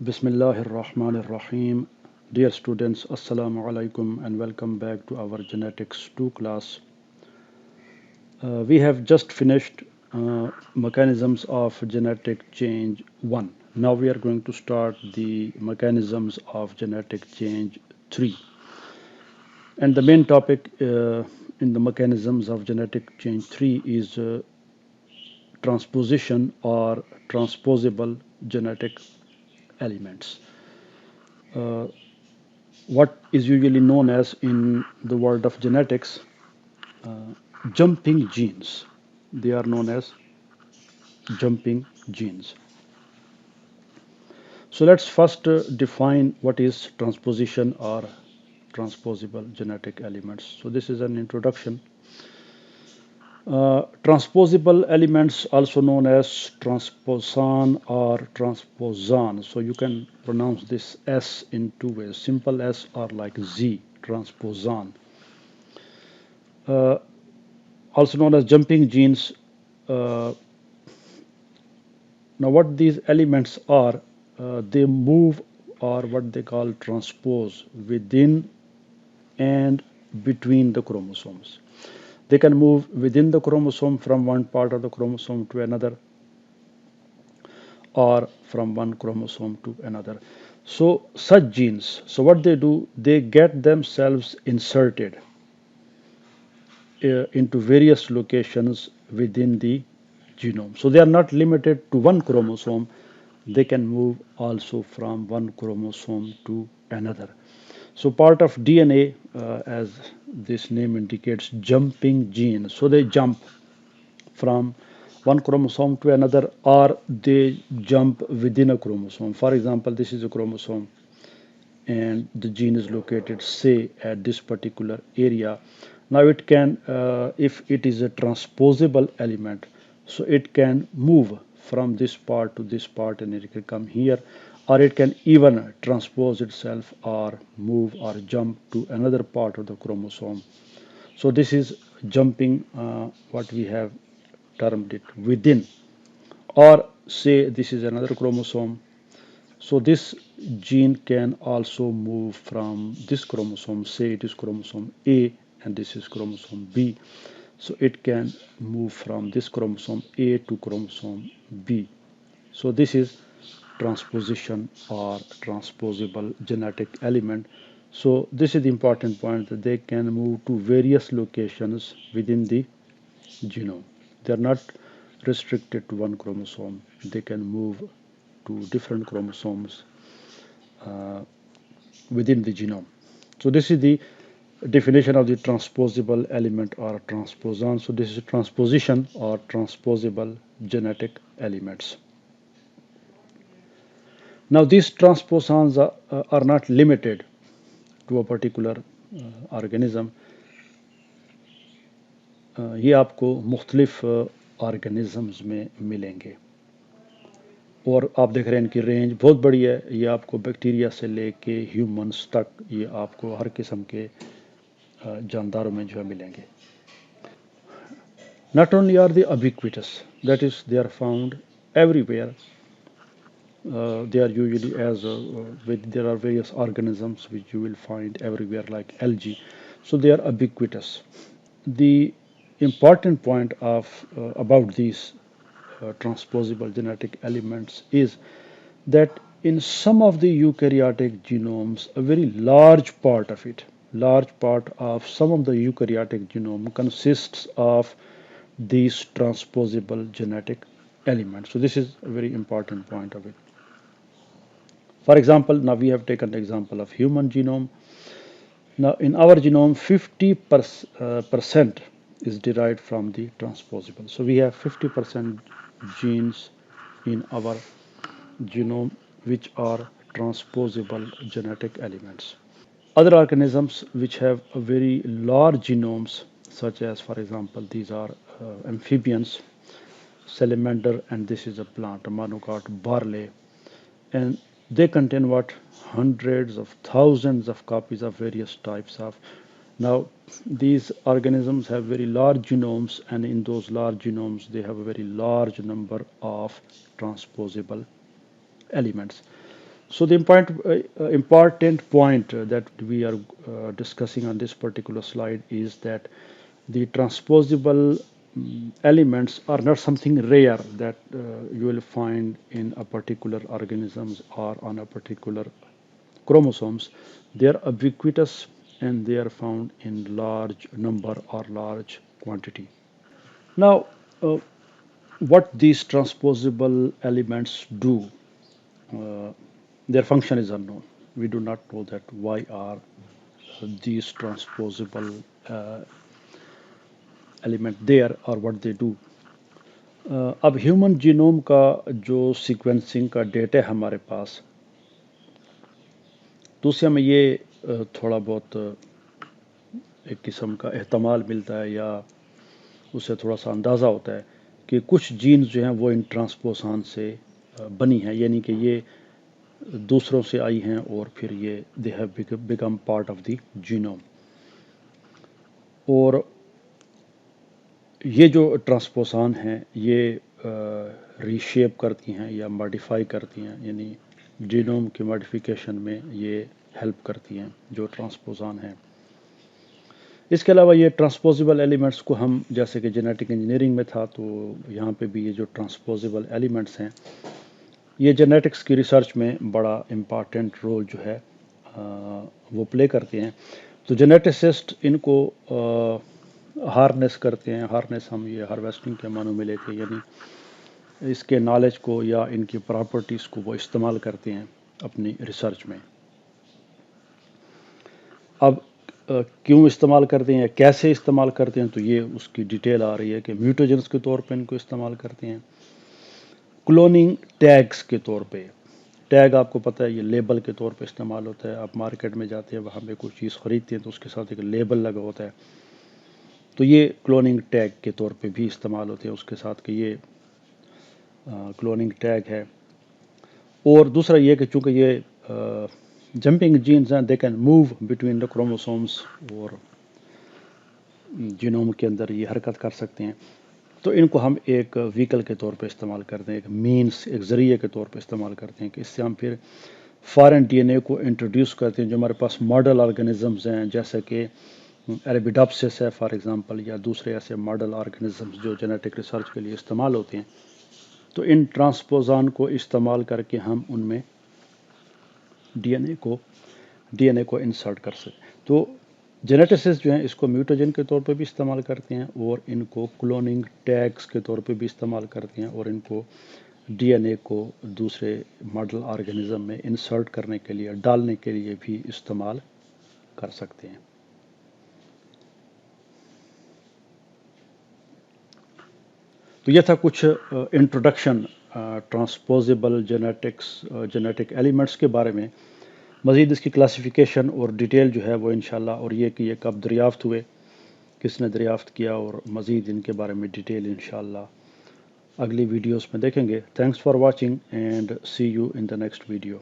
Bismillahir Rahmanir Rahim. Dear students, Assalamu alaikum and welcome back to our Genetics 2 class. We have just finished Mechanisms of Genetic Change 1. Now we are going to start the Mechanisms of Genetic Change 3. And the main topic in the Mechanisms of Genetic Change 3 is transposition or transposable genetic elements. What is usually known as in the world of genetics jumping genes. They are known as jumping genes. So let's first define what is transposition or transposable genetic elements. So this is an introduction. Transposable elements, also known as transposon or transposon. So you can pronounce this S in two ways. Simple S or like Z, transposon. Also known as jumping genes. Uh, Now, what these elements are, they move or what they call transpose within and between the chromosomes. They can move within the chromosome from one part of the chromosome to another or from one chromosome to another. So, such genes, so what they do, they get themselves inserted into various locations within the genome. So, they are not limited to one chromosome, they can move also from one chromosome to another. So part of DNA, as this name indicates, jumping gene. So they jump from one chromosome to another, or they jump within a chromosome. For example, this is a chromosome and the gene is located, say, at this particular area. Now it can, if it is a transposable element, so it can move from this part to this part and it can come here, or it can even transpose itself or move or jump to another part of the chromosome. So this is jumping, what we have termed it within, or say this is another chromosome, so this gene can also move from this chromosome, say it is chromosome A and this is chromosome B. So it can move from this chromosome A to chromosome B. So this is transposition or transposable genetic element. So this is the important point, that they can move to various locations within the genome. They are not restricted to one chromosome. They can move to different chromosomes within the genome. So this is the definition of the transposable element or transposon. So this is transposition or transposable genetic elements. Now these transposons are not limited to a particular organism. ये आपको मुख्तलिफ organisms में मिलेंगे और आप देख रहे हैं इनकी रेंज बहुत बड़ी है. ये आपको बैक्टीरिया से लेके ह्यूमंस तक ये आपको हर किस्म के जानदारों में जो है मिलेंगे. Not only are they ubiquitous, that is, they are found everywhere. They are usually there are various organisms which you will find everywhere, like algae. So they are ubiquitous. The important point of about these transposable genetic elements is that in some of the eukaryotic genomes, a very large part of some of the eukaryotic genome consists of these transposable genetic elements. So this is a very important point of it. For example, now we have taken the example of human genome. Now in our genome, 50% is derived from the transposable. So we have 50% genes in our genome which are transposable genetic elements. Other organisms which have a very large genomes, such as, for example, these are amphibians, salamander, and this is a plant, a monocot barley, and they contain what, hundreds of thousands of copies of various types of. Now these organisms have very large genomes, and in those large genomes they have a very large number of transposable elements. So the important point that we are discussing on this particular slide is that the transposable elements are not something rare that you will find in a particular organisms or on a particular chromosomes. They are ubiquitous and they are found in large number or large quantity. Now, what these transposable elements do, uh, their function is unknown. We do not know that why are these transposable element there or what they do. अब human genome का जो sequencing का data है हमारे पास, तो उससे हमें ये थोड़ा बहुत एक किस्म का एहतमाल मिलता है या उससे थोड़ा सा अंदाज़ा होता है कि कुछ जीन्स जो हैं वो इन ट्रांसपोसान से बनी हैं, यानी कि ये दूसरों से आई हैं और फिर ये they have become part of the genome. और ये जो ट्रांसपोसान हैं ये रीशेप करती हैं या मॉडिफाई करती हैं, यानी जीनोम की मॉडिफिकेशन में ये हेल्प करती हैं जो ट्रांसपोसान हैं। इसके अलावा ये ट्रांसपोजेबल एलिमेंट्स को हम, जैसे कि जेनेटिक इंजीनियरिंग में था, तो यहाँ पे भी ये जो ट्रांसपोजेबल एलिमेंट्स हैं ये जेनेटिक्स की रिसर्च में बड़ा इम्पॉर्टेंट रोल जो है वो प्ले करते हैं। तो जेनेटिसिस्ट इनको हार्नेस करते हैं। हार्नेस हम ये हार्वेस्टिंग के मानों में लेते हैं, यानी इसके नॉलेज को या इनकी प्रॉपर्टीज़ को वो इस्तेमाल करते हैं अपनी रिसर्च में। अब क्यों इस्तेमाल करते हैं, कैसे इस्तेमाल करते हैं, तो ये उसकी डिटेल आ रही है कि म्यूटेजेंस के तौर पे इनको इस्तेमाल करते हैं, क्लोनिंग टैग्स के तौर पे। टैग आपको पता है ये लेबल के तौर पे इस्तेमाल होता है। आप मार्केट में जाते हैं, वहाँ पे कोई चीज़ ख़रीदते हैं तो उसके साथ एक लेबल लगा होता है, तो ये क्लोनिंग टैग के तौर पे भी इस्तेमाल होते हैं उसके साथ कि ये क्लोनिंग टैग है। और दूसरा ये कि चूँकि ये जंपिंग जीन्स हैं, they can move between the chromosomes और जीनोम के अंदर ये हरकत कर सकते हैं, तो इनको हम एक व्हीकल के तौर पे इस्तेमाल करते हैं, एक मीन्स, एक ज़रिए के तौर पे इस्तेमाल करते हैं कि इससे हम फिर फॉरेन डीएनए को इंट्रोड्यूस करते हैं। जो हमारे पास मॉडल ऑर्गेनिजम्स हैं जैसे कि अरेबिडोप्सिस है फॉर एग्जांपल, या दूसरे ऐसे मॉडल ऑर्गेनिजम्स जो जेनेटिक रिसर्च के लिए इस्तेमाल होते हैं, तो इन ट्रांसपोजान को इस्तेमाल करके हम उनमें डीएनए को इंसर्ट कर सकते। तो जेनेटिसिस्ट जो हैं इसको म्यूटेजन के तौर पे भी इस्तेमाल करते हैं और इनको क्लोनिंग टैग्स के तौर पे भी इस्तेमाल करते हैं और इनको डीएनए को दूसरे मॉडल ऑर्गेनिज्म में इंसर्ट करने के लिए, डालने के लिए भी इस्तेमाल कर सकते हैं। तो ये था कुछ इंट्रोडक्शन ट्रांसपोजेबल जेनेटिक एलिमेंट्स के बारे में। मज़ीद इसकी क्लासिफिकेशन और डिटेल जो है वो इंशाल्लाह, और ये कि ये कब दरियाफ़्त हुए, किसने दरियाफ़्त किया, और मज़ीद इनके बारे में डिटेल इंशाल्लाह अगली वीडियोस में देखेंगे। Thanks for watching and see you in the next video.